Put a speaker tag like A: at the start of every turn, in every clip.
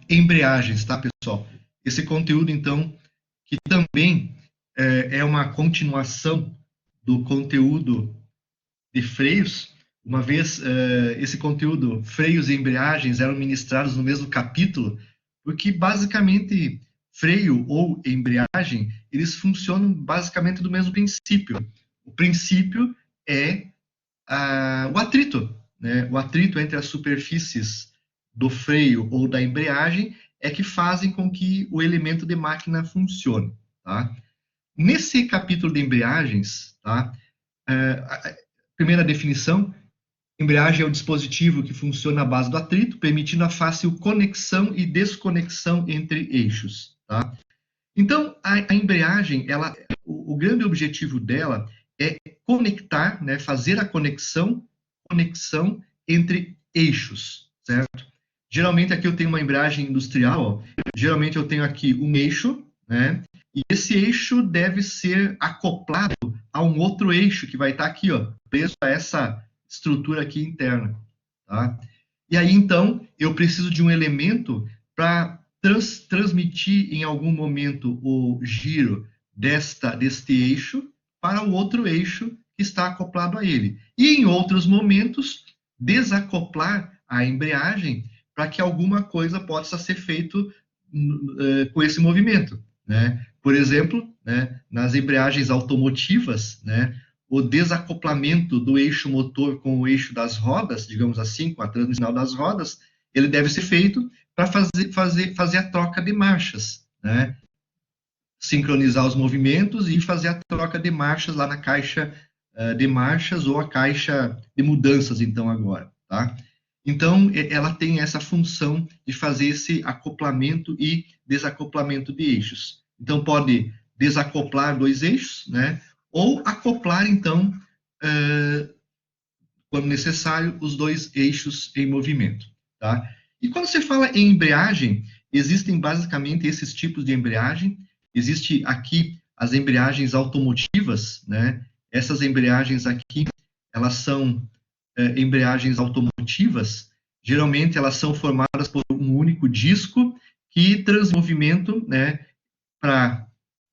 A: embreagens, tá, pessoal? Esse conteúdo, então, que também é uma continuação do conteúdo de freios, uma vez esse conteúdo, freios e embreagens, eram ministrados no mesmo capítulo, porque basicamente freio ou embreagem, eles funcionam basicamente do mesmo princípio. O princípio é o atrito, né? O atrito entre as superfícies do freio ou da embreagem é que fazem com que o elemento de máquina funcione, tá? Nesse capítulo de embreagens, tá? A primeira definição: embreagem é o dispositivo que funciona à base do atrito, permitindo a fácil conexão e desconexão entre eixos, tá? Então, a embreagem, o grande objetivo dela é conectar, né, fazer a conexão entre eixos, certo? Geralmente aqui eu tenho uma embreagem industrial, ó. Geralmente eu tenho aqui um eixo, né? E esse eixo deve ser acoplado a um outro eixo que vai estar aqui, ó, preso a essa estrutura aqui interna, tá? E aí, então, eu preciso de um elemento para transmitir em algum momento o giro deste eixo para o outro eixo que está acoplado a ele. E em outros momentos, desacoplar a embreagem para que alguma coisa possa ser feito com esse movimento, né? Por exemplo, né, nas embreagens automotivas, né, o desacoplamento do eixo motor com o eixo das rodas, digamos assim, com a transmissão das rodas, ele deve ser feito para fazer a troca de marchas, né? Sincronizar os movimentos e fazer a troca de marchas lá na caixa de marchas ou a caixa de mudanças, então, agora, tá? Então, ela tem essa função de fazer esse acoplamento e desacoplamento de eixos. Então, pode desacoplar dois eixos, né? Ou acoplar, então, quando necessário, os dois eixos em movimento, tá? E quando você fala em embreagem, existem basicamente esses tipos de embreagem. Existe aqui as embreagens automotivas, né? Essas embreagens aqui, elas são embreagens automotivas. Geralmente, elas são formadas por um único disco que transmite movimento, né, para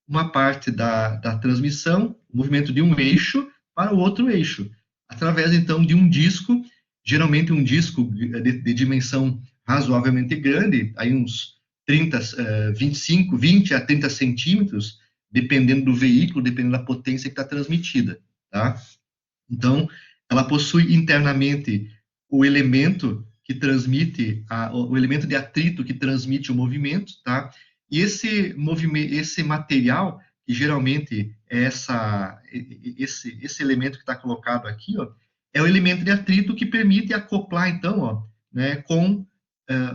A: uma parte da transmissão, o movimento de um eixo para o outro eixo, através, então, de um disco, geralmente um disco de dimensão razoavelmente grande, aí uns 20 a 30 centímetros, dependendo do veículo, dependendo da potência que está transmitida, tá? Então, ela possui internamente o elemento que transmite, o elemento de atrito que transmite o movimento, tá? E esse material, que geralmente é esse elemento que está colocado aqui, ó, é o elemento de atrito que permite acoplar, então, ó, né,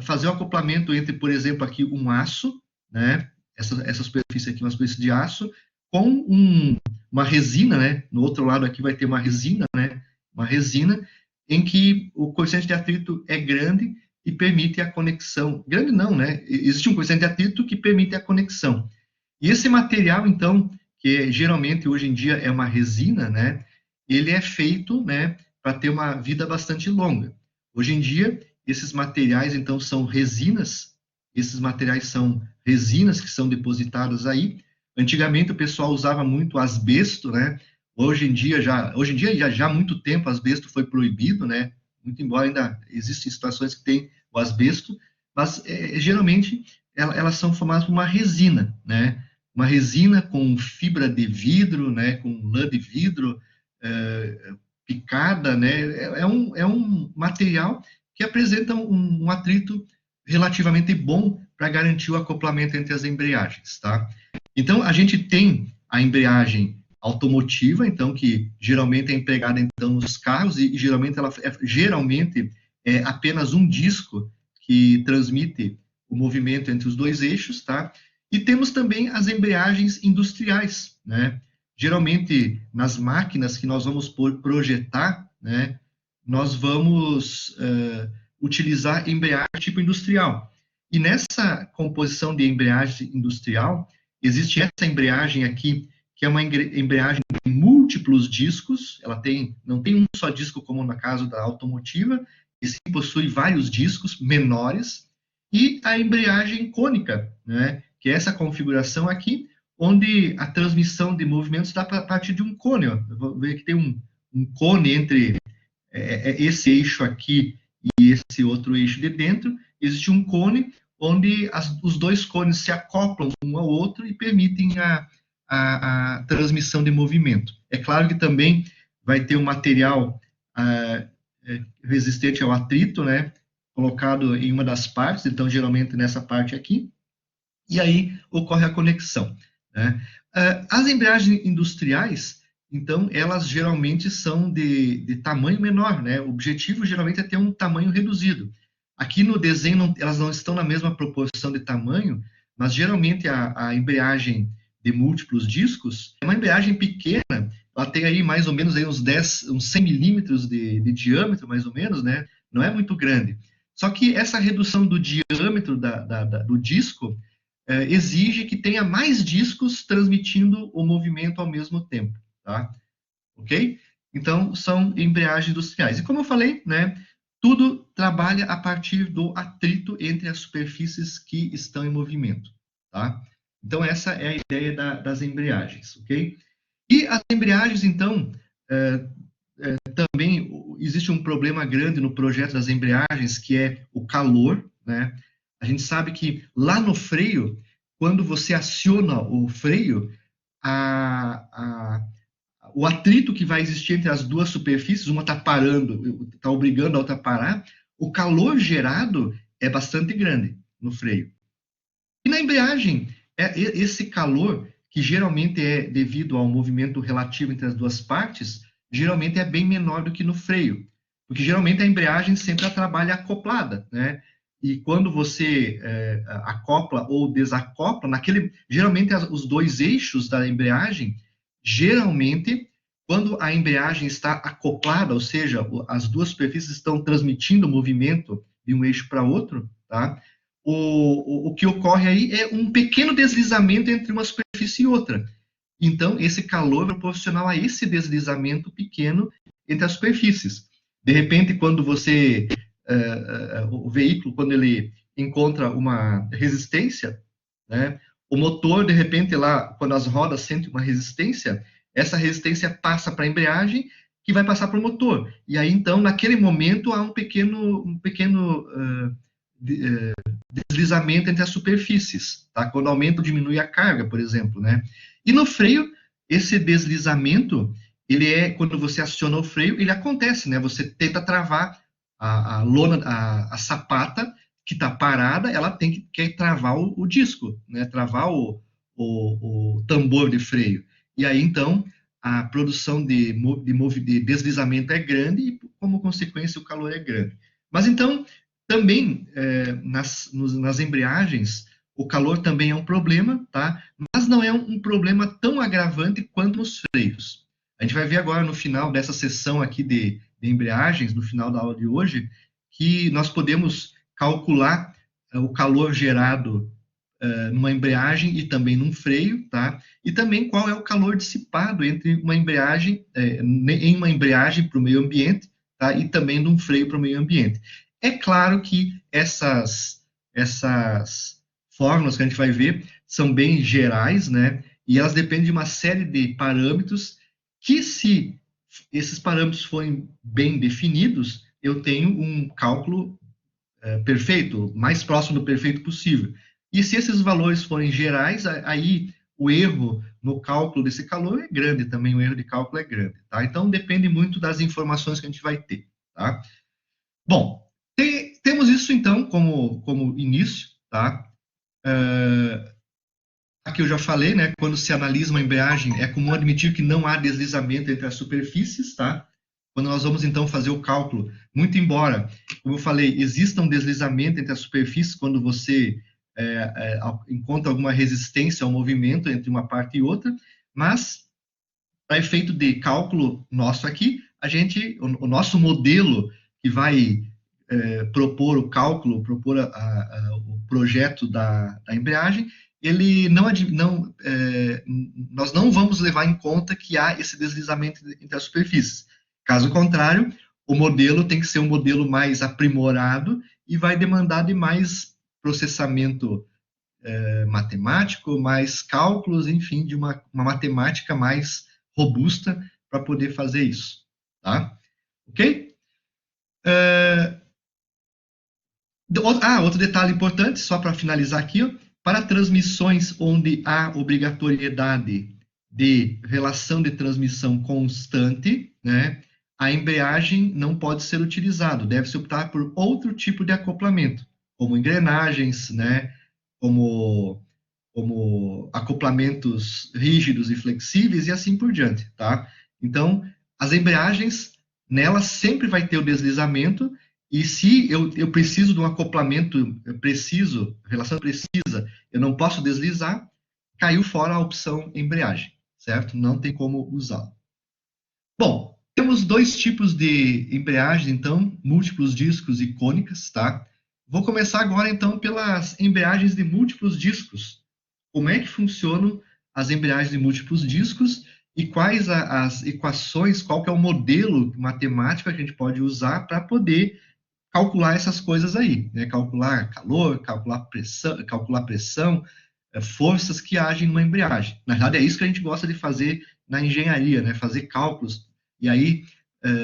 A: fazer o acoplamento entre, por exemplo, aqui um aço, né, essa superfície aqui, uma superfície de aço, com uma resina, né, no outro lado aqui vai ter uma resina, né, uma resina em que o coeficiente de atrito é grande e permite a conexão. Grande não, né? Existe um coeficiente de atrito que permite a conexão. E esse material, então, que geralmente hoje em dia é uma resina, né? Ele é feito, né, para ter uma vida bastante longa. Hoje em dia, esses materiais, então, são resinas. Esses materiais são resinas que são depositadas aí. Antigamente o pessoal usava muito asbesto, né? Hoje em dia já há muito tempo asbesto foi proibido, né? Muito embora ainda existem situações que tem o asbesto, mas geralmente elas são formadas por uma resina, né? Uma resina com fibra de vidro, né? Com lã de vidro picada, né? É um material que apresenta um atrito relativamente bom para garantir o acoplamento entre as embreagens, tá? Então, a gente tem a embreagem automotiva, então, que geralmente é empregada, então, nos carros, e geralmente ela é apenas um disco que transmite o movimento entre os dois eixos, tá? E temos também as embreagens industriais, né? Geralmente, nas máquinas que nós vamos projetar, né, nós vamos utilizar embreagem tipo industrial. E nessa composição de embreagem industrial, existe essa embreagem aqui, que é uma embreagem de múltiplos discos, ela não tem um só disco como no caso da automotiva, e sim possui vários discos menores, e a embreagem cônica, né, que é essa configuração aqui, onde a transmissão de movimentos dá a partir de um cone. Ó. Eu vou ver que tem um cone entre esse eixo aqui e esse outro eixo de dentro. Existe um cone onde os dois cones se acoplam um ao outro e permitem a transmissão de movimento. É claro que também vai ter um material resistente ao atrito, né, colocado em uma das partes, então geralmente nessa parte aqui, e aí ocorre a conexão. Né? As embreagens industriais, então, elas geralmente são de tamanho menor, né? O objetivo geralmente é ter um tamanho reduzido. Aqui no desenho, elas não estão na mesma proporção de tamanho, mas geralmente a embreagem de múltiplos discos é uma embreagem pequena, ela tem aí mais ou menos aí uns 100 milímetros de diâmetro, mais ou menos, né? Não é muito grande. Só que essa redução do diâmetro do disco exige que tenha mais discos transmitindo o movimento ao mesmo tempo, tá? Ok? Então, são embreagens industriais. E como eu falei, né, tudo trabalha a partir do atrito entre as superfícies que estão em movimento, tá? Então, essa é a ideia das embreagens, ok? E as embreagens, então, também existe um problema grande no projeto das embreagens, que é o calor, né? A gente sabe que lá no freio, quando você aciona o freio, o atrito que vai existir entre as duas superfícies, uma está parando, está obrigando a outra a parar, o calor gerado é bastante grande no freio. E na embreagem, esse calor, que geralmente é devido ao movimento relativo entre as duas partes, geralmente é bem menor do que no freio, porque geralmente a embreagem sempre trabalha acoplada, né? E quando você acopla ou desacopla, geralmente os dois eixos da embreagem, geralmente, quando a embreagem está acoplada, ou seja, as duas superfícies estão transmitindo o movimento de um eixo para outro, tá? O que ocorre aí é um pequeno deslizamento entre uma superfície e outra. Então, esse calor é proporcional a esse deslizamento pequeno entre as superfícies. De repente, quando o veículo, quando ele encontra uma resistência, né, o motor, de repente, lá, quando as rodas sentem uma resistência, essa resistência passa para a embreagem, que vai passar para o motor. E aí, então, naquele momento, há um pequeno deslizamento entre as superfícies, tá? Quando aumenta ou diminui a carga, por exemplo, né? E no freio, esse deslizamento, quando você aciona o freio, ele acontece, né? Você tenta travar a lona, a sapata que está parada, ela tem que travar o disco, né? Travar o tambor de freio. E aí, então, a produção de deslizamento é grande e, como consequência, o calor é grande. Mas, então, também, nas embreagens, o calor também é um problema, tá? Mas não é um problema tão agravante quanto nos freios. A gente vai ver agora no final dessa sessão aqui de embreagens, no final da aula de hoje, que nós podemos calcular o calor gerado numa embreagem e também num freio, tá? E também qual é o calor dissipado entre uma embreagem, em uma embreagem para o meio ambiente, tá? E também num freio para o meio ambiente. É claro que essas fórmulas que a gente vai ver são bem gerais, né? E elas dependem de uma série de parâmetros que, se esses parâmetros forem bem definidos, eu tenho um cálculo perfeito, mais próximo do perfeito possível. E se esses valores forem gerais, aí o erro no cálculo desse calor é grande também, o erro de cálculo é grande, tá? Então, depende muito das informações que a gente vai ter, tá? Bom, temos isso, então, como início, tá? Aqui eu já falei, né? Quando se analisa uma embreagem, é comum admitir que não há deslizamento entre as superfícies, tá? Quando nós vamos, então, fazer o cálculo, muito embora, como eu falei, exista um deslizamento entre as superfícies quando você encontra alguma resistência ao movimento entre uma parte e outra, mas, para efeito de cálculo nosso aqui, o nosso modelo que vai propor o cálculo, propor o projeto da embreagem, nós não vamos levar em conta que há esse deslizamento entre as superfícies. Caso contrário, o modelo tem que ser um modelo mais aprimorado e vai demandar de mais processamento matemático, mais cálculos, enfim, de uma matemática mais robusta para poder fazer isso, tá? Ok? Outro detalhe importante, só para finalizar aqui, ó, para transmissões onde há obrigatoriedade de relação de transmissão constante, né, a embreagem não pode ser utilizada, deve-se optar por outro tipo de acoplamento, como engrenagens, né, como acoplamentos rígidos e flexíveis e assim por diante, tá? Então, as embreagens, nelas sempre vai ter o deslizamento, e se eu preciso de um acoplamento preciso, relação precisa, eu não posso deslizar, caiu fora a opção embreagem, certo? Não tem como usá-la. Bom, temos dois tipos de embreagem, então, múltiplos discos e cônicas, tá? Vou começar agora, então, pelas embreagens de múltiplos discos. Como é que funcionam as embreagens de múltiplos discos e quais as equações, qual que é o modelo matemático que a gente pode usar para poder calcular essas coisas aí, né? Calcular calor, calcular pressão, forças que agem numa embreagem. Na verdade, é isso que a gente gosta de fazer na engenharia, né? Fazer cálculos e aí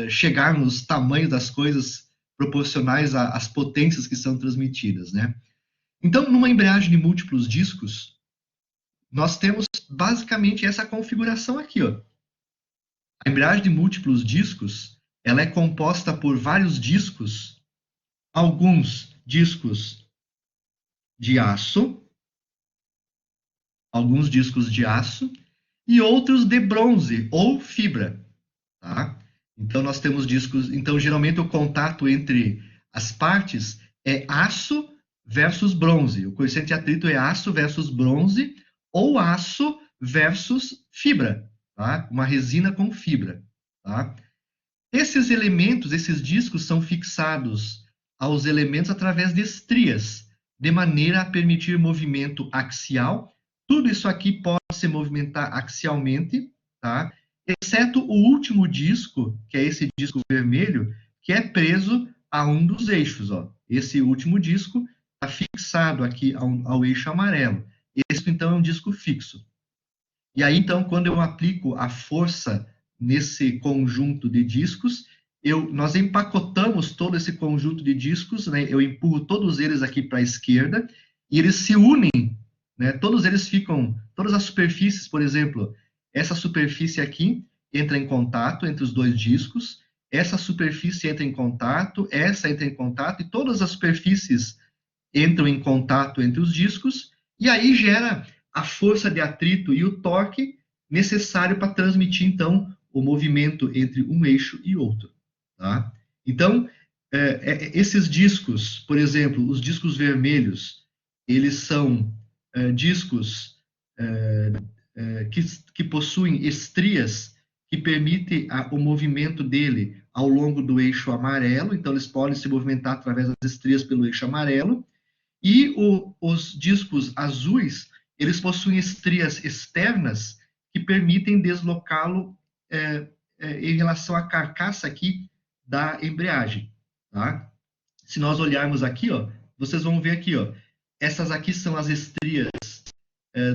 A: chegar nos tamanhos das coisas proporcionais às potências que são transmitidas, né? Então, numa embreagem de múltiplos discos, nós temos basicamente essa configuração aqui, ó. A embreagem de múltiplos discos, ela é composta por vários discos, alguns discos de aço, e outros de bronze ou fibra, tá? Então nós temos discos, então geralmente o contato entre as partes é aço versus bronze. O coeficiente de atrito é aço versus bronze ou aço versus fibra, tá? Uma resina com fibra, tá? Esses elementos, esses discos são fixados aos elementos através de estrias, de maneira a permitir movimento axial. Tudo isso aqui pode se movimentar axialmente, tá? Exceto o último disco, que é esse disco vermelho, que é preso a um dos eixos, ó. Esse último disco está fixado aqui ao eixo amarelo. Esse, então, é um disco fixo. E aí, então, quando eu aplico a força nesse conjunto de discos, nós empacotamos todo esse conjunto de discos, né? Eu empurro todos eles aqui para a esquerda, e eles se unem, né? Todos eles ficam, todas as superfícies, por exemplo, essa superfície aqui entra em contato entre os dois discos, essa superfície entra em contato, essa entra em contato, e todas as superfícies entram em contato entre os discos, e aí gera a força de atrito e o torque necessário para transmitir, então, o movimento entre um eixo e outro, tá? Então, esses discos, por exemplo, os discos vermelhos, eles são discos que possuem estrias que permitem o movimento dele ao longo do eixo amarelo, então eles podem se movimentar através das estrias pelo eixo amarelo, e os discos azuis, eles possuem estrias externas que permitem deslocá-lo em relação à carcaça aqui da embreagem, tá? Se nós olharmos aqui, ó, vocês vão ver aqui, ó, essas aqui são as estrias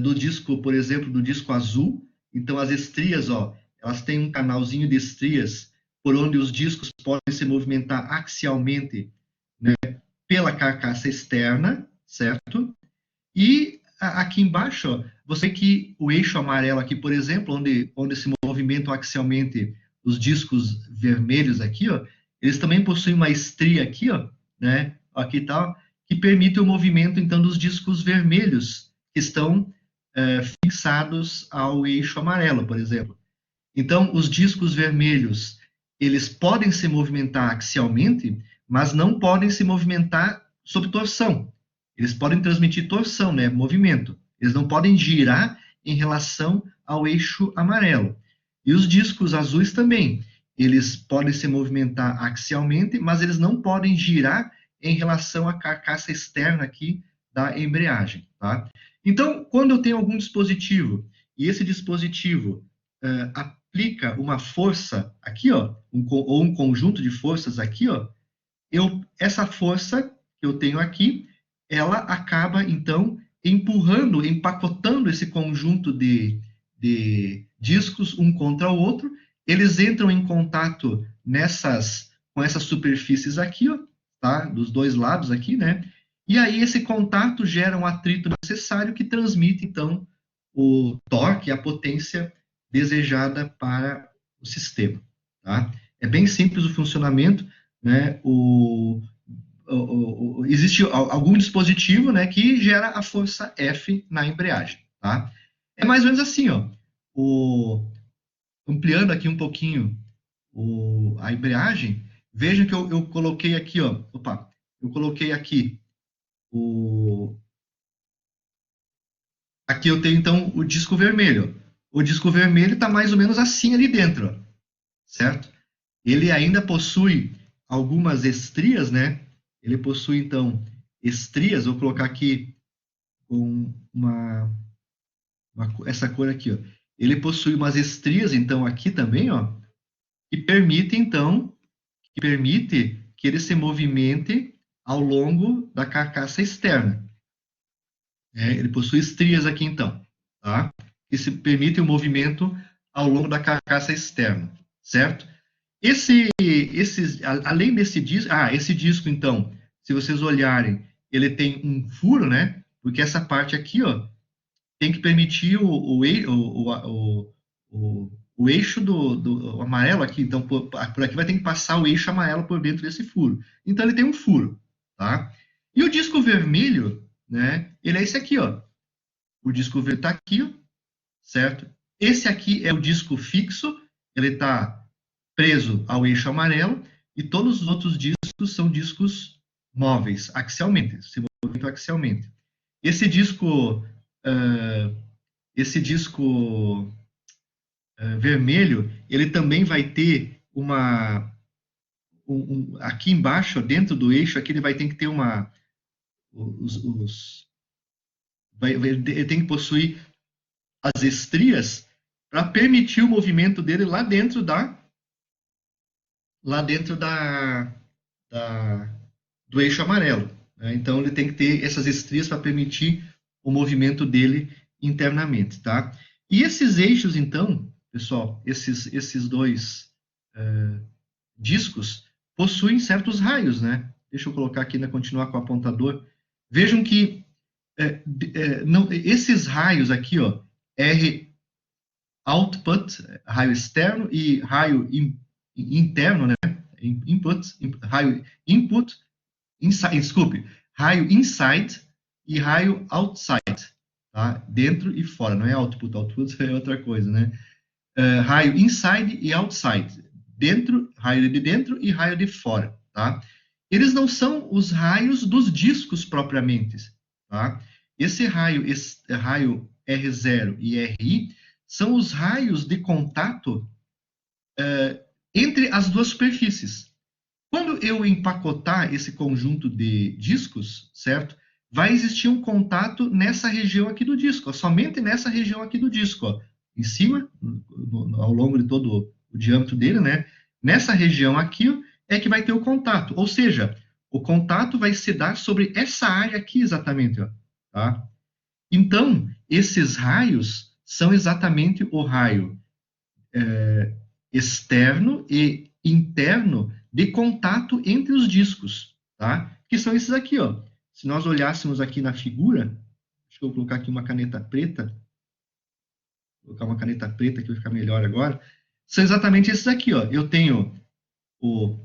A: do disco, por exemplo, do disco azul. Então, as estrias, ó, elas têm um canalzinho de estrias por onde os discos podem se movimentar axialmente, né, pela carcaça externa, certo? E aqui embaixo, ó, você vê que o eixo amarelo aqui, por exemplo, onde se movimentam axialmente os discos vermelhos aqui, ó, eles também possuem uma estria aqui, ó, né? Aqui tá, que permite o movimento, então, dos discos vermelhos que estão fixados ao eixo amarelo, por exemplo. Então, os discos vermelhos, eles podem se movimentar axialmente, mas não podem se movimentar sob torção. Eles podem transmitir torção, né, movimento. Eles não podem girar em relação ao eixo amarelo. E os discos azuis também. Eles podem se movimentar axialmente, mas eles não podem girar em relação à carcaça externa aqui da embreagem, tá? Então, quando eu tenho algum dispositivo e esse dispositivo aplica uma força aqui, ó, ou um conjunto de forças aqui, ó, essa força que eu tenho aqui, ela acaba, então, empurrando, empacotando esse conjunto de discos um contra o outro, eles entram em contato com essas superfícies aqui, ó, tá? Dos dois lados aqui, né? E aí esse contato gera um atrito necessário que transmite, então, o torque, a potência desejada para o sistema, tá? É bem simples o funcionamento, né? Existe algum dispositivo, né, que gera a força F na embreagem, tá? É mais ou menos assim, ó. Ampliando aqui um pouquinho a embreagem, vejam que eu coloquei aqui, ó. Opa, eu coloquei aqui aqui eu tenho então o disco vermelho. O disco vermelho está mais ou menos assim ali dentro, ó, certo? Ele ainda possui algumas estrias, né? Ele possui então estrias. Vou colocar aqui com essa cor aqui, ó. Ele possui umas estrias, então aqui também, ó, que permite então que ele se movimente ao longo da carcaça externa. Ele possui estrias aqui, então, tá? Que se permite o movimento ao longo da carcaça externa, certo? Além desse disco, esse disco, então, se vocês olharem, ele tem um furo, né? Porque essa parte aqui, ó, tem que permitir o eixo do amarelo aqui. Então, por aqui vai ter que passar o eixo amarelo por dentro desse furo. Então, ele tem um furo, tá? E o disco vermelho, né? Ele é esse aqui, ó. O disco vermelho está aqui, ó, certo? Esse aqui é o disco fixo, ele está preso ao eixo amarelo, e todos os outros discos são discos móveis, axialmente, se movimentam axialmente. Esse disco vermelho, ele também vai ter aqui embaixo, dentro do eixo, aqui ele vai ter que ter ele tem que possuir as estrias para permitir o movimento dele lá dentro do eixo amarelo, né? Então ele tem que ter essas estrias para permitir o movimento dele internamente, tá? E esses eixos, então, pessoal, esses dois discos possuem certos raios, né? Deixa eu colocar aqui, continuar com o apontador. Vejam que esses raios aqui, ó, R output, raio externo, e raio interno, né? Raio input, desculpe, raio inside e raio outside, tá? Dentro e fora, não é output é outra coisa, né? Raio inside e outside, raio de dentro e raio de fora, tá? Eles não são os raios dos discos propriamente, tá? Esse raio R0 e RI são os raios de contato entre as duas superfícies. Quando eu empacotar esse conjunto de discos, certo? Vai existir um contato nessa região aqui do disco, ó, somente nessa região aqui do disco, ó, em cima, ao longo de todo o diâmetro dele, né? Nessa região aqui é que vai ter o contato, ou seja, o contato vai se dar sobre essa área aqui exatamente, ó, tá? Então, esses raios são exatamente o raio externo e interno de contato entre os discos, tá? Que são esses aqui, ó. Se nós olhássemos aqui na figura, acho que eu vou colocar aqui uma caneta preta, vou colocar uma caneta preta que vai ficar melhor agora, são exatamente esses aqui, ó. Eu tenho o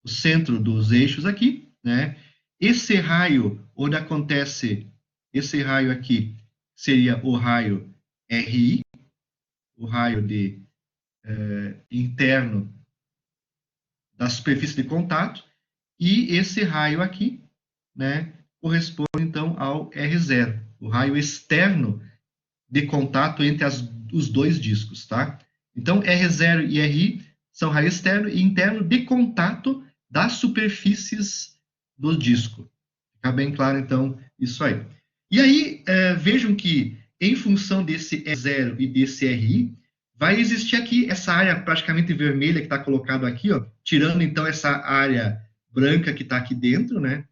A: centro dos eixos aqui, né? Esse raio onde acontece, esse raio aqui seria o raio RI, o raio interno da superfície de contato, e esse raio aqui, né, corresponde então ao R0, o raio externo de contato entre os dois discos, tá? Então, R0 e RI são raio externo e interno de contato das superfícies do disco. Fica bem claro, então, isso aí. E aí, vejam que, em função desse R0 e desse RI, vai existir aqui essa área praticamente vermelha que está colocado aqui, ó, tirando, então, essa área branca que está aqui dentro, né?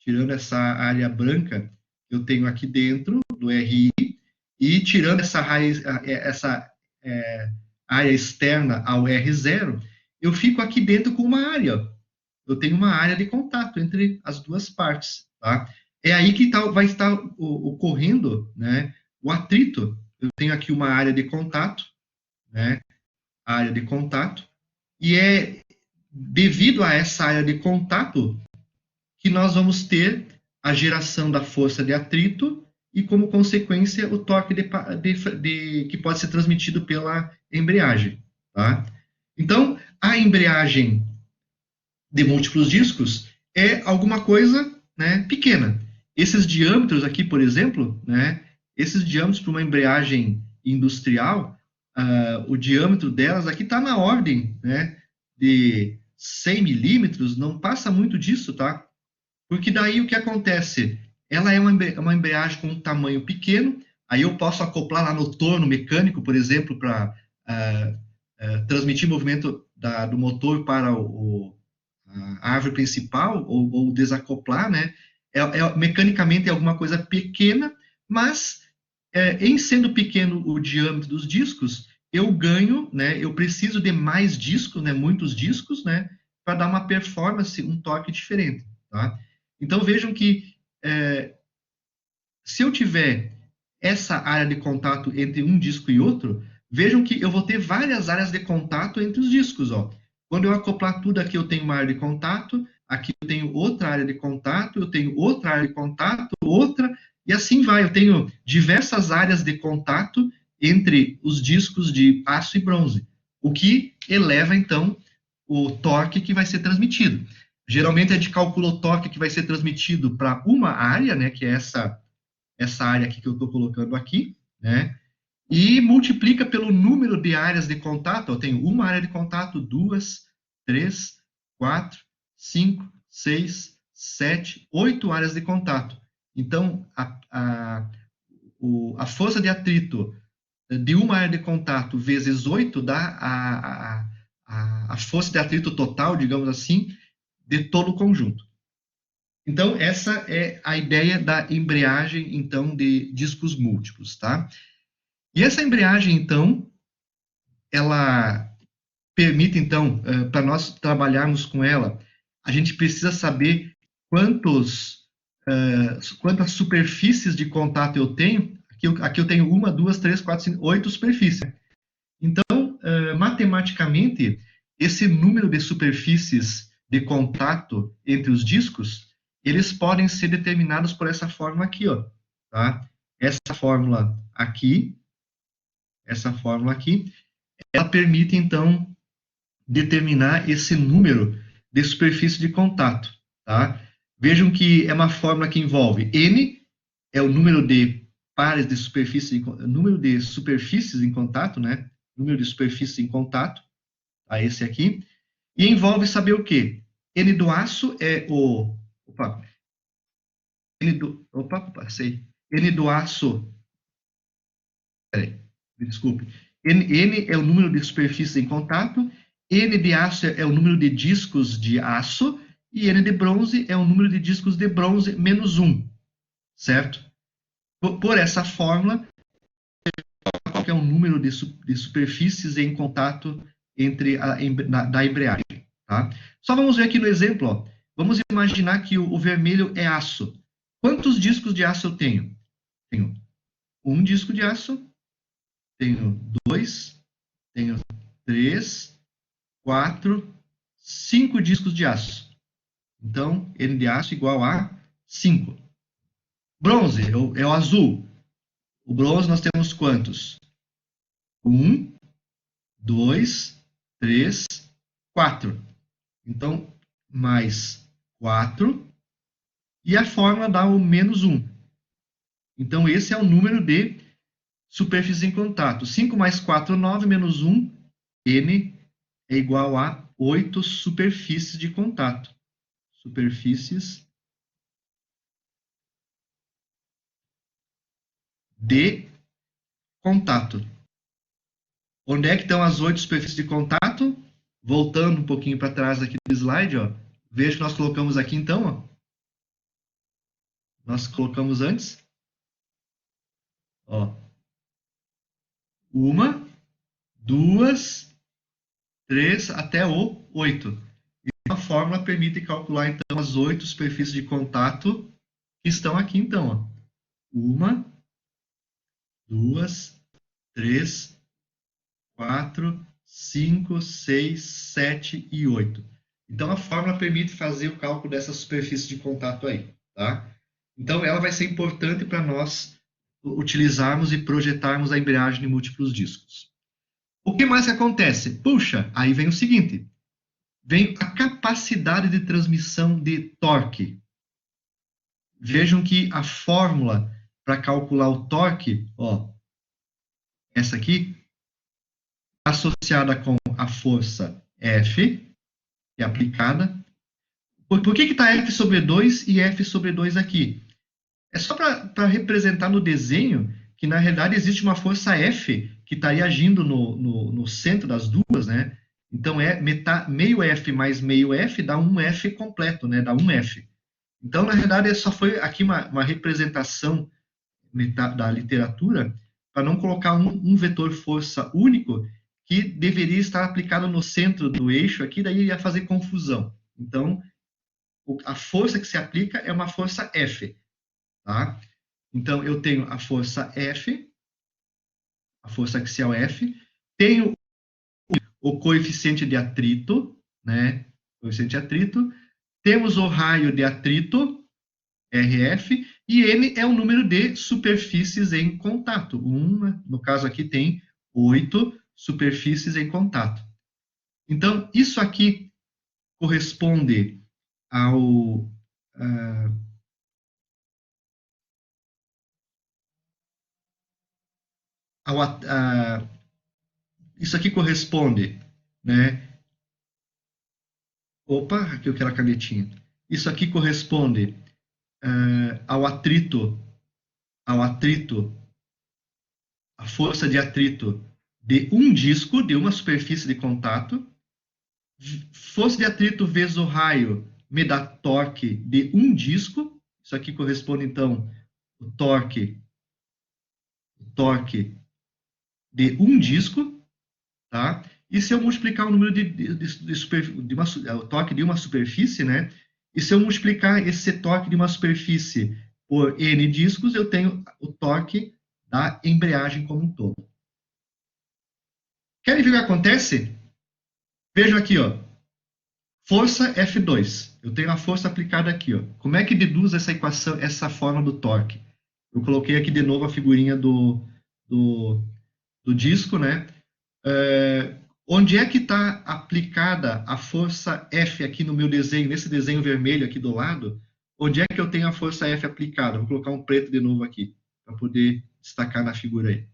A: tirando essa área branca que eu tenho aqui dentro do RI, e tirando essa área externa ao R0, eu fico aqui dentro com uma área. Eu tenho uma área de contato entre as duas partes. Tá? É aí que vai estar ocorrendo, né, o atrito. Eu tenho aqui uma área de contato, né, área de contato, e é devido a essa área de contato que nós vamos ter a geração da força de atrito e, como consequência, o torque que pode ser transmitido pela embreagem. Tá? Então, a embreagem de múltiplos discos é alguma coisa, né, pequena. Esses diâmetros aqui, por exemplo, né, esses diâmetros para uma embreagem industrial, o diâmetro delas aqui está na ordem, né, de 100 milímetros, não passa muito disso, tá? Porque daí o que acontece? Ela é uma embreagem com um tamanho pequeno, aí eu posso acoplar lá no torno mecânico, por exemplo, para transmitir movimento do motor para a árvore principal, ou desacoplar, né? Mecanicamente é alguma coisa pequena, mas em sendo pequeno o diâmetro dos discos, eu ganho, né? Eu preciso de mais discos, né? Muitos discos, né? Para dar uma performance, um torque diferente, tá? Então vejam que se eu tiver essa área de contato entre um disco e outro, vejam que eu vou ter várias áreas de contato entre os discos, ó. Quando eu acoplar tudo aqui, eu tenho uma área de contato, aqui eu tenho outra área de contato, eu tenho outra área de contato, outra, e assim vai. Eu tenho diversas áreas de contato entre os discos de aço e bronze, o que eleva, então, o torque que vai ser transmitido. Geralmente a gente calcula o torque que vai ser transmitido para uma área, né, que é essa área aqui que eu estou colocando aqui, né? E multiplica pelo número de áreas de contato. Eu tenho uma área de contato, 2, 3, 4, 5, 6, 7, 8 áreas de contato. Então, a força de atrito de uma área de contato vezes 8 dá a força de atrito total, digamos assim, de todo o conjunto. Então, essa é a ideia da embreagem, então, de discos múltiplos, tá? E essa embreagem, então, ela permite, então, para nós trabalharmos com ela, a gente precisa saber quantas superfícies de contato eu tenho. Aqui eu tenho 1, 2, 3, 4, 5, 8 superfícies. Então, matematicamente, esse número de superfícies de contato entre os discos, eles podem ser determinados por essa fórmula aqui, ó, tá? Essa fórmula aqui, ela permite, então, determinar esse número de superfície de contato, tá? Vejam que é uma fórmula que envolve N, é o número de pares de superfície, número de superfícies em contato, né? Número de superfícies em contato, tá? Esse aqui. E envolve saber o quê? N do aço é o... Opa, N do aço... Peraí, me desculpe. N é o número de superfícies em contato, N de aço é o número de discos de aço, e N de bronze é o número de discos de bronze menos 1, certo? Por essa fórmula, qual é o número de superfícies em contato entre da embreagem, tá? Só vamos ver aqui no exemplo, ó. Vamos imaginar que o vermelho é aço. Quantos discos de aço eu tenho? Tenho um disco de aço, tenho 2, tenho 3, 4, 5 discos de aço. Então, N de aço igual a 5. Bronze é o azul. O bronze nós temos quantos? 1, 2, 3, 4. Então, mais 4. E a fórmula dá o menos 1. Então, esse é o número de superfícies em contato. 5 mais 4, 9, menos 1, N é igual a 8 superfícies de contato. Superfícies de contato. Onde é que estão as 8 superfícies de contato? Voltando um pouquinho para trás aqui do slide, ó. Veja que nós colocamos aqui, então, ó, nós colocamos antes. Ó, 1, 2, 3, até o 8. E a fórmula permite calcular, então, as 8 superfícies de contato que estão aqui, então. Ó. 1, 2, 3, 4, 5, 6, 7 e 8. Então, a fórmula permite fazer o cálculo dessa superfície de contato aí, tá? Então, ela vai ser importante para nós utilizarmos e projetarmos a embreagem de múltiplos discos. O que mais que acontece? Puxa, aí vem o seguinte, vem a capacidade de transmissão de torque. Vejam que a fórmula para calcular o torque, ó, essa aqui, associada com a força F, que é aplicada. Por que está F sobre 2 e F sobre 2 aqui? É só para representar no desenho que, na realidade, existe uma força F que estaria agindo no centro das duas, né? Então, meio F mais meio F dá um F completo, né? Dá um F. Então, na realidade, só foi aqui uma representação da literatura para não colocar um vetor força único que deveria estar aplicado no centro do eixo aqui, daí ia fazer confusão. Então, a força que se aplica é uma força F, tá? Então, eu tenho a força F, a força axial F, tenho o coeficiente de atrito, né? Coeficiente de atrito, temos o raio de atrito, RF, e N é o número de superfícies em contato. No caso aqui tem 8 superfícies em contato. Então, isso aqui corresponde ao isso aqui corresponde, né? Opa, aqui eu quero a canetinha. Isso aqui corresponde ao atrito, a força de atrito de um disco, de uma superfície de contato. Força de atrito vezes o raio me dá torque de um disco. Isso aqui corresponde, então, o torque de um disco, tá? E se eu multiplicar o número o torque de uma superfície, né? E se eu multiplicar esse torque de uma superfície por N discos, eu tenho o torque da embreagem como um todo. Querem ver o que acontece? Vejam aqui, ó. Força F2. Eu tenho a força aplicada aqui, ó. Como é que deduz essa equação, essa forma do torque? Eu coloquei aqui de novo a figurinha do disco, né? Onde é que está aplicada a força F aqui no meu desenho, nesse desenho vermelho aqui do lado? Onde é que eu tenho a força F aplicada? Vou colocar um preto de novo aqui, para poder destacar na figura aí.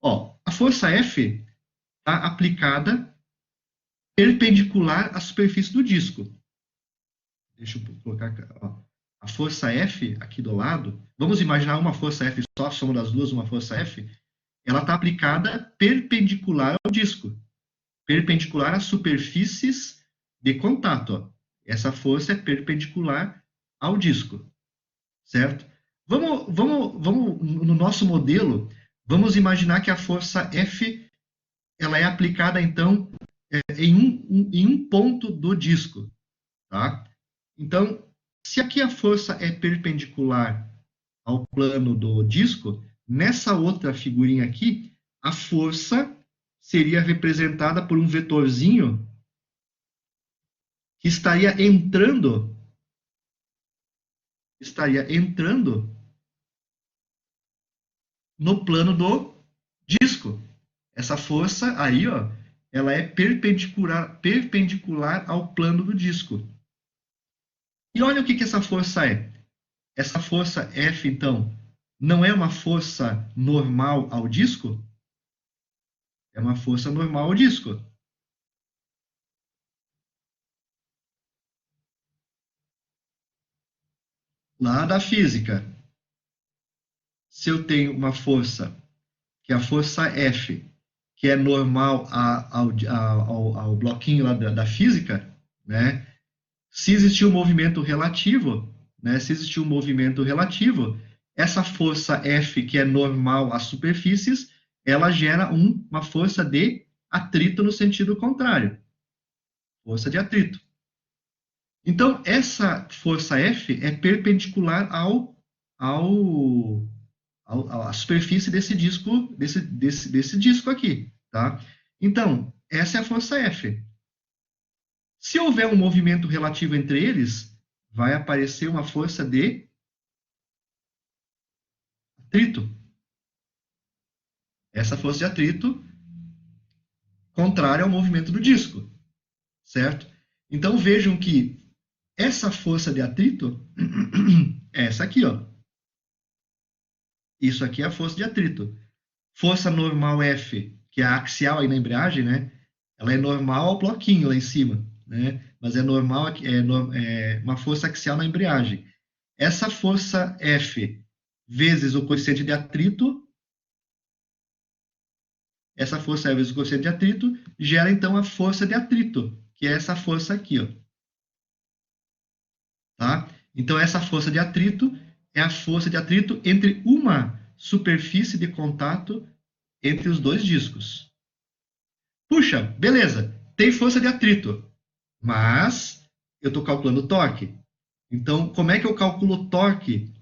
A: Ó, a força F está aplicada perpendicular à superfície do disco. Deixa eu colocar, ó, a força F aqui do lado, vamos imaginar uma força F só, a soma das duas, uma força F, ela está aplicada perpendicular ao disco, perpendicular às superfícies de contato. Ó. Essa força é perpendicular ao disco, certo? Vamos, no nosso modelo, vamos imaginar que a força F ela é aplicada, então, em um ponto do disco, tá? Então, se aqui a força é perpendicular ao plano do disco, nessa outra figurinha aqui, a força seria representada por um vetorzinho que estaria entrando no plano do disco. Essa força aí, ó, ela é perpendicular ao plano do disco. E olha o que essa força é. Essa força F, então, não é uma força normal ao disco? É uma força normal ao disco. Lá da física, se eu tenho uma força, que é a força F, que é normal ao bloquinho lá da física, né? Se existir um movimento relativo, né, se existir um movimento relativo, essa força F, que é normal às superfícies, ela gera uma força de atrito no sentido contrário. Força de atrito. Então, essa força F é perpendicular à superfície desse disco, desse disco aqui, tá? Então, essa é a força F. Se houver um movimento relativo entre eles, vai aparecer uma força de atrito. Essa força de atrito contrária ao movimento do disco, certo? Então, vejam que essa força de atrito é essa aqui, ó. Isso aqui é a força de atrito. Força normal F, que é a axial aí na embreagem, né? Ela é normal ao bloquinho lá em cima, né? Mas é normal, é uma força axial na embreagem. Essa força F vezes o coeficiente de atrito, essa força F vezes o coeficiente de atrito, gera então a força de atrito, que é essa força aqui, ó. Tá? Então, essa força de atrito é a força de atrito entre uma superfície de contato entre os dois discos. Puxa, beleza, tem força de atrito, mas eu estou calculando o torque. Então, como é que eu calculo o torque?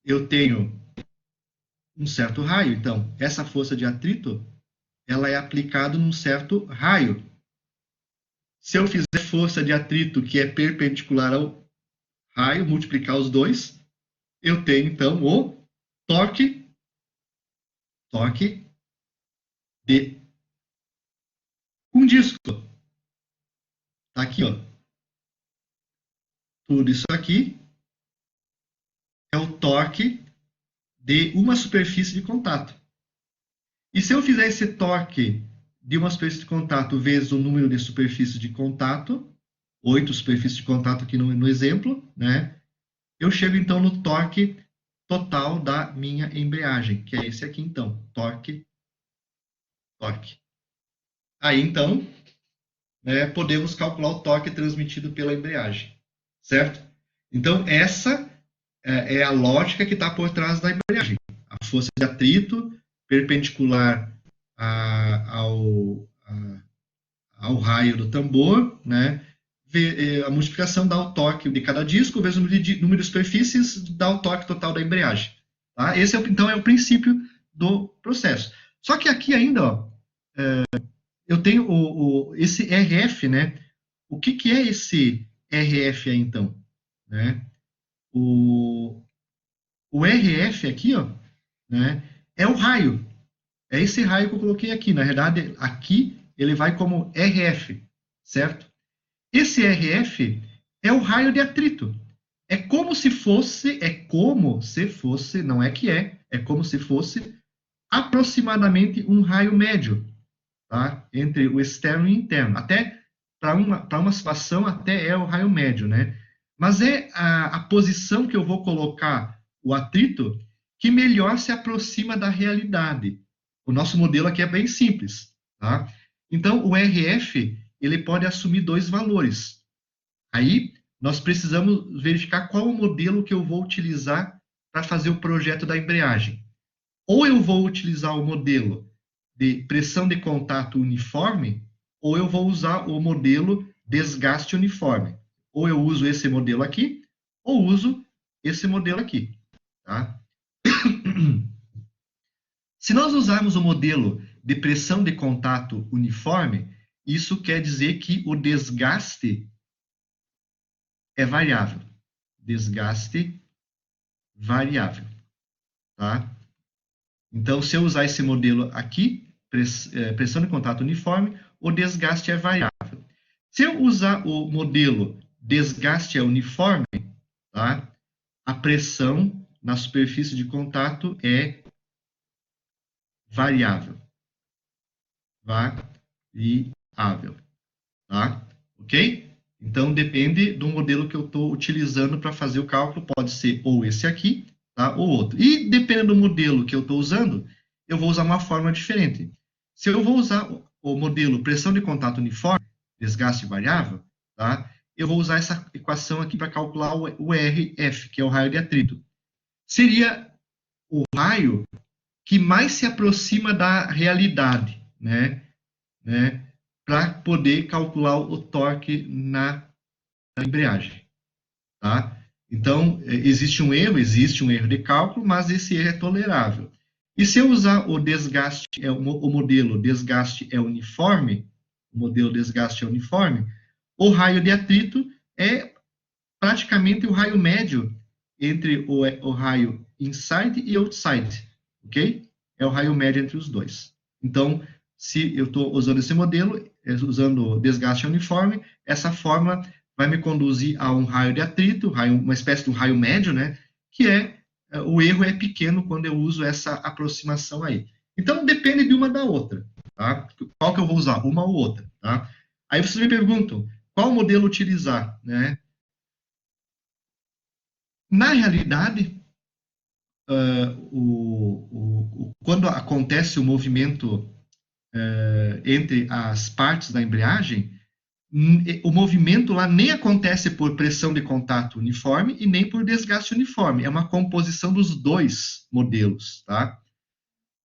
A: Eu tenho um certo raio. Então, essa força de atrito, ela é aplicada num certo raio. Se eu fizer força de atrito que é perpendicular ao raio, multiplicar os dois, eu tenho, então, o torque de um disco. Tá aqui, ó. Tudo isso aqui é o torque de uma superfície de contato. E se eu fizer esse torque de uma superfície de contato vezes o número de superfícies de contato, 8 superfícies de contato aqui no exemplo, né? Eu chego então no torque total da minha embreagem, que é esse aqui então, torque. Aí então, né, podemos calcular o torque transmitido pela embreagem, certo? Então essa é a lógica que está por trás da embreagem. A força de atrito perpendicular ao raio do tambor, né? A multiplicação dá o torque de cada disco, vezes o número de superfícies, dá o torque total da embreagem. Tá? Esse, então, é o princípio do processo. Só que aqui ainda, ó, eu tenho esse RF, né? O que é esse RF aí, então? Né? O RF aqui, ó, né, é o raio. É esse raio que eu coloquei aqui. Na verdade, aqui ele vai como RF, certo? Esse RF é o raio de atrito. É como se fosse, não é que é como se fosse aproximadamente um raio médio, tá? Entre o externo e o interno. Até para uma situação, até é o raio médio, né? Mas é a posição que eu vou colocar o atrito que melhor se aproxima da realidade. O nosso modelo aqui é bem simples, tá? Então, o RF, ele pode assumir dois valores. Aí, nós precisamos verificar qual o modelo que eu vou utilizar para fazer o projeto da embreagem. Ou eu vou utilizar o modelo de pressão de contato uniforme, ou eu vou usar o modelo desgaste uniforme. Ou eu uso esse modelo aqui, ou uso esse modelo aqui. Tá? Se nós usarmos o modelo de pressão de contato uniforme, isso quer dizer que o desgaste é variável. Desgaste variável. Tá? Então, se eu usar esse modelo aqui, pressão de contato uniforme, o desgaste é variável. Se eu usar o modelo desgaste é uniforme, tá? A pressão na superfície de contato é variável. Variável. Tá? Ok? Então, depende do modelo que eu estou utilizando para fazer o cálculo. Pode ser ou esse aqui, tá? Ou outro. E, dependendo do modelo que eu estou usando, eu vou usar uma forma diferente. Se eu vou usar o modelo pressão de contato uniforme, desgaste variável, tá? eu vou usar essa equação aqui para calcular o RF, que é o raio de atrito. Seria o raio que mais se aproxima da realidade, né? Para poder calcular o torque na embreagem, tá? Então, existe um erro de cálculo, mas esse erro é tolerável. E se eu usar o desgaste, o modelo desgaste é uniforme, o raio de atrito é praticamente o raio médio entre o raio inside e outside, ok? É o raio médio entre os dois. Então, se eu estou usando esse modelo, usando desgaste uniforme, essa fórmula vai me conduzir a um raio de atrito, uma espécie de um raio médio, né? Que o erro é pequeno quando eu uso essa aproximação aí. Então, depende de uma da outra, tá? Qual que eu vou usar? Uma ou outra, tá? Aí vocês me perguntam, qual modelo utilizar, né? Na realidade, quando acontece o movimento entre as partes da embreagem, o movimento lá nem acontece por pressão de contato uniforme e nem por desgaste uniforme. É uma composição dos dois modelos, tá?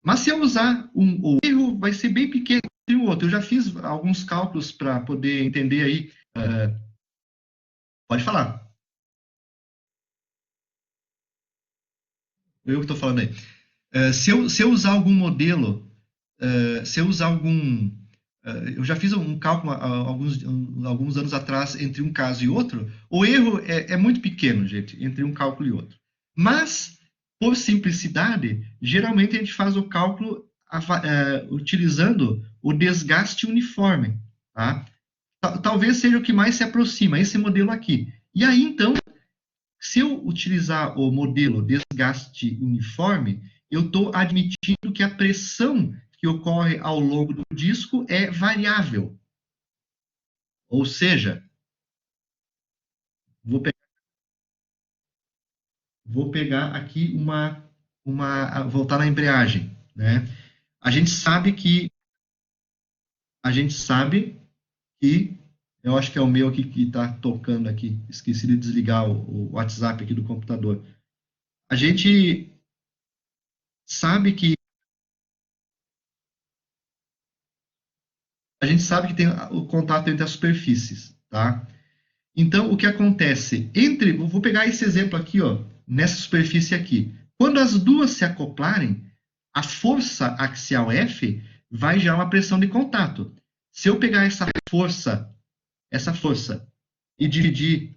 A: Mas se eu usar o erro vai ser bem pequeno entre o outro. Eu já fiz alguns cálculos para poder entender aí. Pode falar. Eu que estou falando aí. Se eu usar algum modelo, se eu usar algum. Eu já fiz um cálculo alguns anos atrás entre um caso e outro. O erro é muito pequeno, gente, entre um cálculo e outro. Mas, por simplicidade, geralmente a gente faz o cálculo utilizando o desgaste uniforme. Tá? Talvez seja o que mais se aproxima, esse modelo aqui. E aí, então, se eu utilizar o modelo desgaste uniforme, eu estou admitindo que a pressão que ocorre ao longo do disco é variável. Ou seja, vou pegar aqui voltar na embreagem, né? A gente sabe que eu acho que é o meu aqui que está tocando aqui. Esqueci de desligar o WhatsApp aqui do computador. A gente sabe que tem o contato entre as superfícies, tá? Então, o que acontece? Vou pegar esse exemplo aqui, ó, nessa superfície aqui. Quando as duas se acoplarem, a força axial F vai gerar uma pressão de contato. Se eu pegar essa força, e dividir,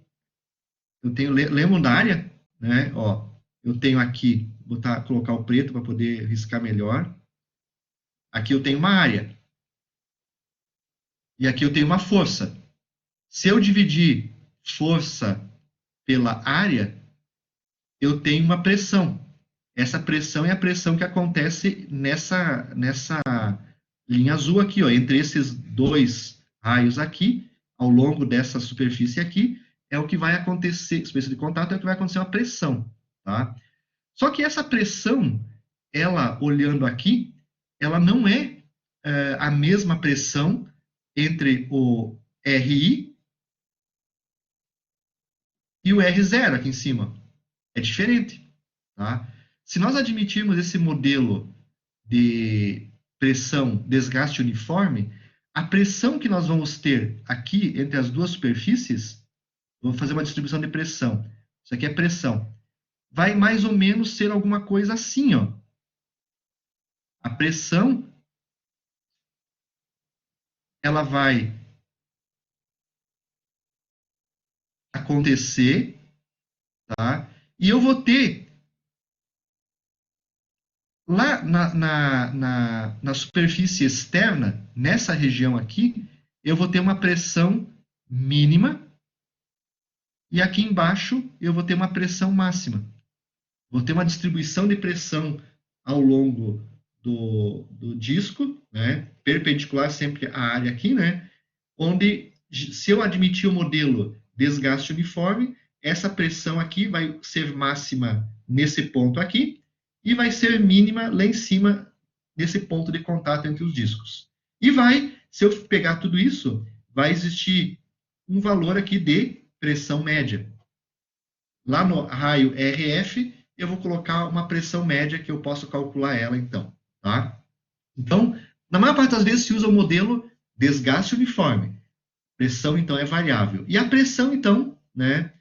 A: lembram da área? Né? Ó, eu tenho aqui, colocar o preto para poder riscar melhor. Aqui eu tenho uma área. E aqui eu tenho uma força. Se eu dividir força pela área, eu tenho uma pressão. Essa pressão é a pressão que acontece nessa linha azul aqui, ó, entre esses dois raios aqui, ao longo dessa superfície aqui, é o que vai acontecer, superfície de contato é o que vai acontecer uma pressão, tá? Só que essa pressão, ela, olhando aqui, ela não é a mesma pressão entre o RI e o R0 aqui em cima. É diferente, tá? Se nós admitirmos esse modelo de pressão desgaste uniforme, a pressão que nós vamos ter aqui entre as duas superfícies, vamos fazer uma distribuição de pressão. Isso aqui é pressão. Vai mais ou menos ser alguma coisa assim, ó. A pressão, ela vai acontecer, tá? E eu vou ter lá na superfície externa, nessa região aqui, eu vou ter uma pressão mínima e aqui embaixo eu vou ter uma pressão máxima. Vou ter uma distribuição de pressão ao longo do disco, né, perpendicular sempre à área aqui, né, onde, se eu admitir o modelo desgaste uniforme, essa pressão aqui vai ser máxima nesse ponto aqui e vai ser mínima lá em cima nesse ponto de contato entre os discos. E se eu pegar tudo isso, vai existir um valor aqui de pressão média. Lá no raio RF, eu vou colocar uma pressão média que eu posso calcular ela, então. Tá? Então, na maior parte das vezes se usa o modelo desgaste uniforme. Pressão, então, é variável. E a pressão, então, né,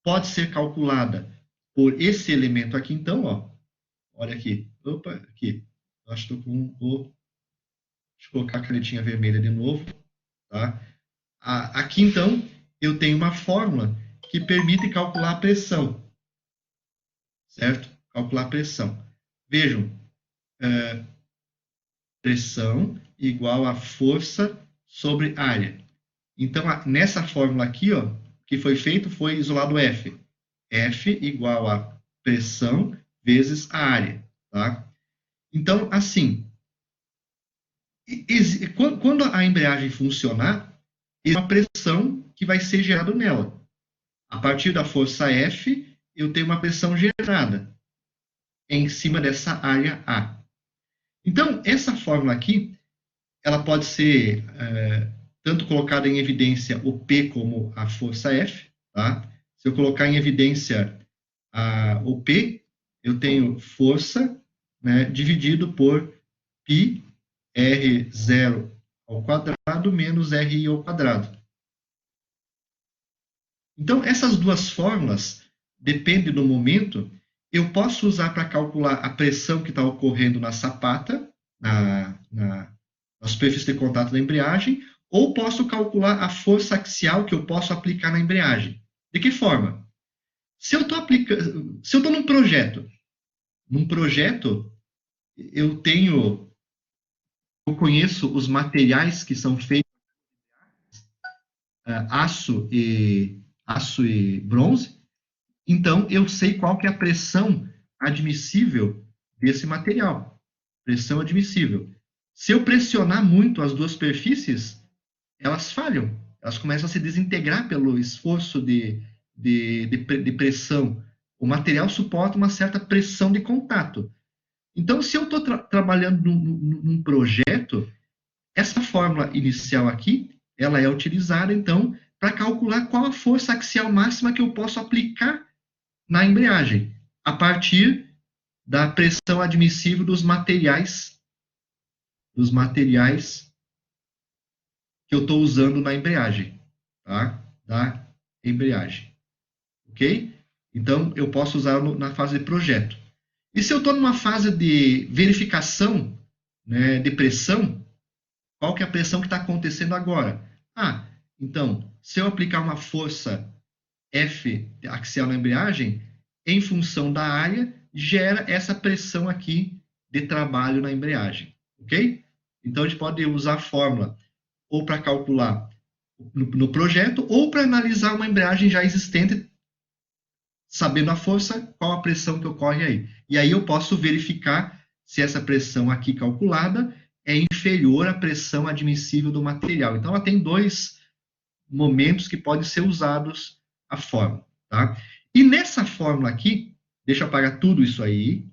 A: pode ser calculada por esse elemento aqui, então, ó. Olha aqui. Opa, aqui. Acho que estou com... Deixa eu colocar a canetinha vermelha de novo. Tá? Aqui, então, eu tenho uma fórmula que permite calcular a pressão. Certo? Calcular a pressão. Vejam, pressão igual a força sobre área. Então, nessa fórmula aqui, ó, que foi feito, foi isolado F. F igual a pressão vezes a área. Tá? Então, assim, quando a embreagem funcionar, existe uma pressão que vai ser gerada nela. A partir da força F, eu tenho uma pressão gerada em cima dessa área A. Então, essa fórmula aqui, ela pode ser tanto colocada em evidência o P como a força F. Tá? Se eu colocar em evidência o P, eu tenho força, né, dividido por π R0 ao quadrado menos RI ao quadrado. Então, essas duas fórmulas, depende do momento, eu posso usar para calcular a pressão que está ocorrendo na sapata, na superfície de contato da embreagem, ou posso calcular a força axial que eu posso aplicar na embreagem. De que forma? Se eu estou num projeto, eu conheço os materiais que são feitos, aço e bronze, então eu sei qual que é a pressão admissível desse material. Pressão admissível. Se eu pressionar muito as duas superfícies, elas falham. Elas começam a se desintegrar pelo esforço de pressão. O material suporta uma certa pressão de contato. Então, se eu estou trabalhando num projeto, essa fórmula inicial aqui, ela é utilizada, então, para calcular qual a força axial máxima que eu posso aplicar na embreagem, a partir da pressão admissível dos materiais que eu estou usando na embreagem, tá? Da embreagem, ok? Então, eu posso usar na fase de projeto. E se eu estou numa fase de verificação, né, de pressão, qual que é a pressão que está acontecendo agora? Então, se eu aplicar uma força F axial na embreagem, em função da área, gera essa pressão aqui de trabalho na embreagem, ok? Então, a gente pode usar a fórmula ou para calcular no projeto, ou para analisar uma embreagem já existente, sabendo a força, qual a pressão que ocorre aí. E aí eu posso verificar se essa pressão aqui calculada é inferior à pressão admissível do material. Então, ela tem dois momentos que podem ser usados a fórmula. Tá? E nessa fórmula aqui, deixa eu apagar tudo isso aí.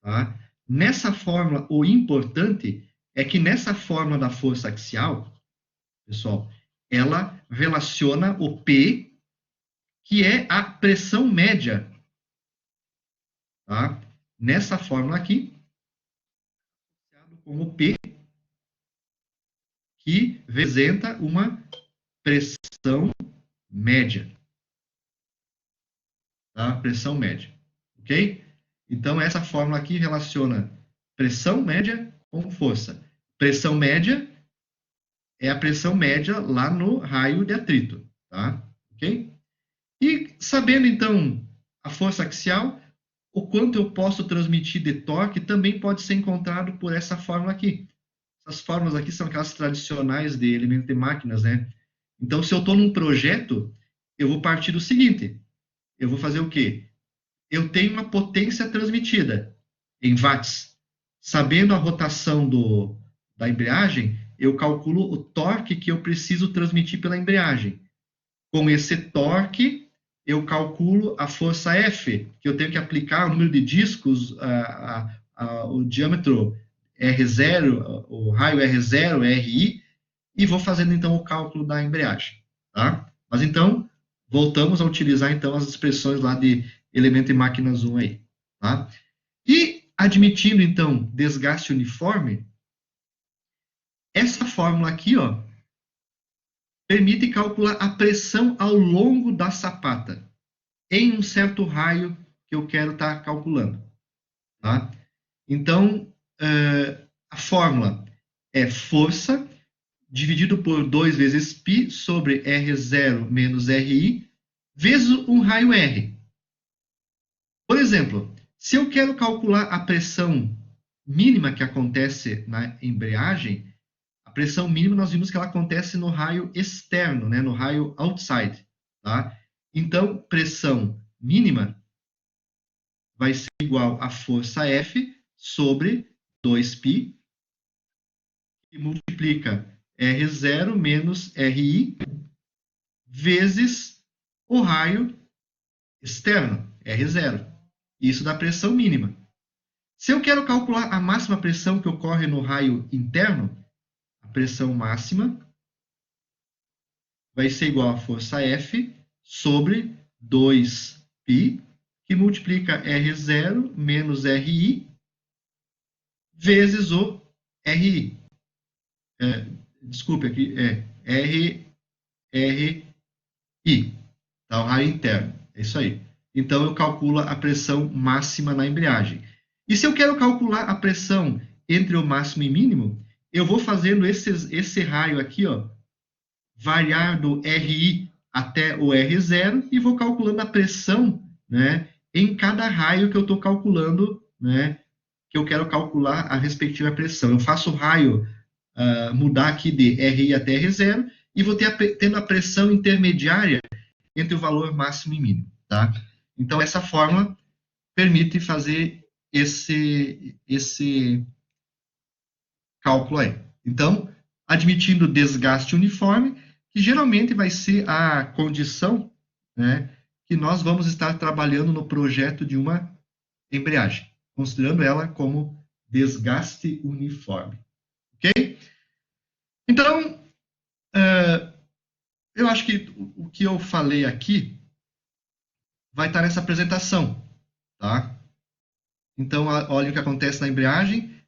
A: Tá? Nessa fórmula, o importante é que nessa fórmula da força axial, pessoal, ela relaciona o P, que é a pressão média. Tá? Nessa fórmula aqui, com o P, que representa uma pressão média. Tá? Pressão média. Ok? Então, essa fórmula aqui relaciona pressão média com força. Pressão média é a pressão média lá no raio de atrito. Tá? Ok? E sabendo, então, a força axial, o quanto eu posso transmitir de torque também pode ser encontrado por essa fórmula aqui. Essas fórmulas aqui são aquelas tradicionais de elementos de máquinas, né? Então, se eu estou num projeto, eu vou partir do seguinte. Eu vou fazer o quê? Eu tenho uma potência transmitida em watts. Sabendo a rotação da embreagem, eu calculo o torque que eu preciso transmitir pela embreagem. Com esse torque, eu calculo a força F, que eu tenho que aplicar o número de discos, o diâmetro R0, o raio R0, RI, e vou fazendo então o cálculo da embreagem. tá? Mas então, voltamos a utilizar então as expressões lá de elemento e máquinas 1 aí, tá? E admitindo então desgaste uniforme, essa fórmula aqui, ó, permite calcular a pressão ao longo da sapata em um certo raio que eu quero estar calculando, tá? Então, a fórmula é força dividido por 2 vezes π sobre R0 menos RI vezes um raio R. Por exemplo, se eu quero calcular a pressão mínima que acontece na embreagem, a pressão mínima nós vimos que ela acontece no raio externo, né, no raio outside, tá? Então, pressão mínima vai ser igual a força F sobre 2π, que multiplica R0 menos RI, vezes o raio externo, R0. Isso dá pressão mínima. Se eu quero calcular a máxima pressão que ocorre no raio interno, a pressão máxima vai ser igual a força F sobre 2π, que multiplica R0 menos RI, vezes o RI. Desculpe, aqui RI, tá? O raio interno. É isso aí. Então, eu calculo a pressão máxima na embreagem. E se eu quero calcular a pressão entre o máximo e mínimo, eu vou fazendo esse raio aqui, ó, variar do RI até o R0 e vou calculando a pressão, né, em cada raio que eu estou calculando, né, que eu quero calcular a respectiva pressão. Eu faço o raio mudar aqui de RI até R0 e vou tendo a pressão intermediária entre o valor máximo e mínimo, tá? Então, essa fórmula permite fazer esse cálculo aí. Então, admitindo desgaste uniforme, que geralmente vai ser a condição, né, que nós vamos estar trabalhando no projeto de uma embreagem, considerando ela como desgaste uniforme. Ok? Então, eu acho que o que eu falei aqui vai estar nessa apresentação, tá? Então, olha o que acontece na embreagem.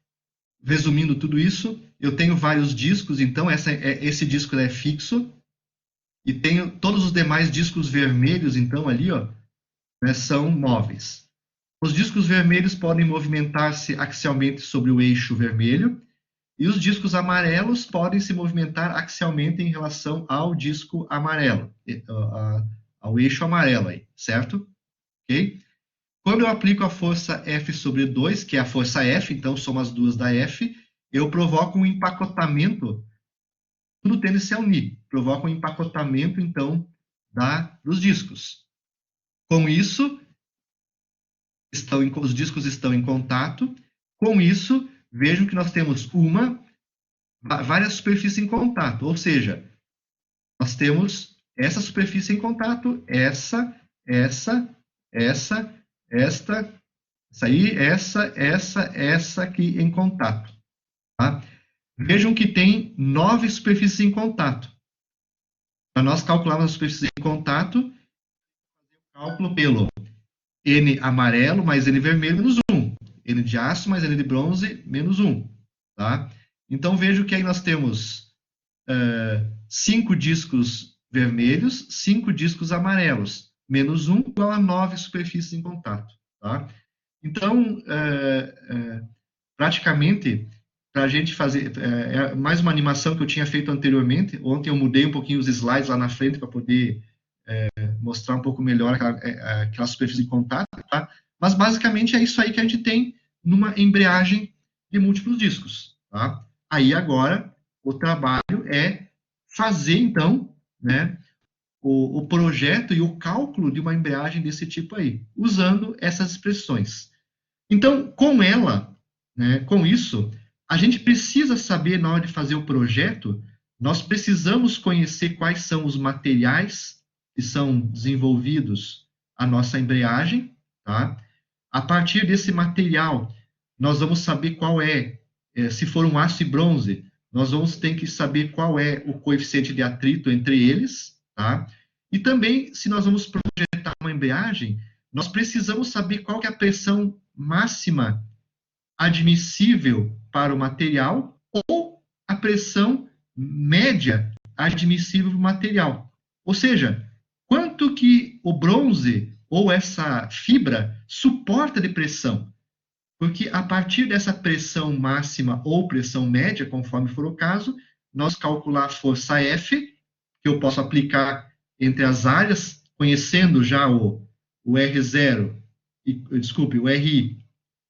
A: Resumindo tudo isso, eu tenho vários discos, então esse disco é fixo, e tenho todos os demais discos vermelhos, então, ali, ó, né, são móveis. Os discos vermelhos podem movimentar-se axialmente sobre o eixo vermelho, e os discos amarelos podem se movimentar axialmente em relação ao disco amarelo, ao eixo amarelo aí, certo? Ok? Quando eu aplico a força F sobre 2, que é a força F, então soma as duas da F, eu provoco um empacotamento, tudo tende a se unir, provoca um empacotamento, então, dos discos. Com isso, os discos estão em contato. Com isso, vejam que nós temos várias superfícies em contato, ou seja, nós temos essa superfície em contato, essa aí, essa aqui em contato. Tá? Vejam que tem 9 superfícies em contato. Para nós calcularmos as superfícies em contato, cálculo pelo N amarelo mais N vermelho menos 1. N de aço mais N de bronze menos 1. Tá? Então, vejo que aí nós temos 5 discos vermelhos, 5 discos amarelos. Menos 1 igual a 9 superfícies em contato. Tá? Então, praticamente, para a gente fazer mais uma animação que eu tinha feito anteriormente. Ontem eu mudei um pouquinho os slides lá na frente para poder mostrar um pouco melhor aquela superfície em contato, tá? Mas basicamente é isso aí que a gente tem numa embreagem de múltiplos discos, tá? Aí agora o trabalho é fazer então, né, o projeto e o cálculo de uma embreagem desse tipo aí, usando essas expressões. Então, com ela, né, com isso, a gente precisa saber, na hora de fazer o projeto, nós precisamos conhecer quais são os materiais que são desenvolvidos a nossa embreagem, tá? A partir desse material, nós vamos saber qual se for um aço e bronze, nós vamos ter que saber qual é o coeficiente de atrito entre eles, tá? E também, se nós vamos projetar uma embreagem, nós precisamos saber qual que é a pressão máxima admissível para o material ou a pressão média admissível para o material. Ou seja, quanto que o bronze ou essa fibra suporta de pressão. Porque a partir dessa pressão máxima ou pressão média, conforme for o caso, nós calcular a força F, que eu posso aplicar entre as áreas, conhecendo já o R0, o RI,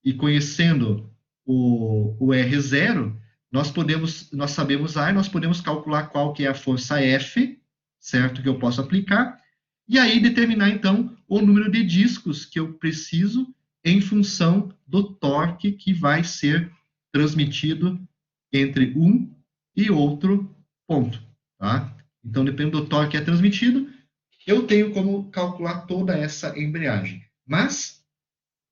A: e conhecendo o R0, nós sabemos A, e nós podemos calcular qual que é a força F, certo, que eu posso aplicar, e aí determinar, então, o número de discos que eu preciso em função do torque que vai ser transmitido entre um e outro ponto, tá? Então, dependendo do torque que é transmitido, eu tenho como calcular toda essa embreagem. Mas,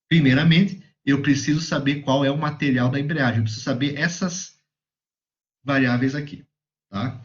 A: primeiramente, eu preciso saber qual é o material da embreagem. Eu preciso saber essas variáveis aqui, tá?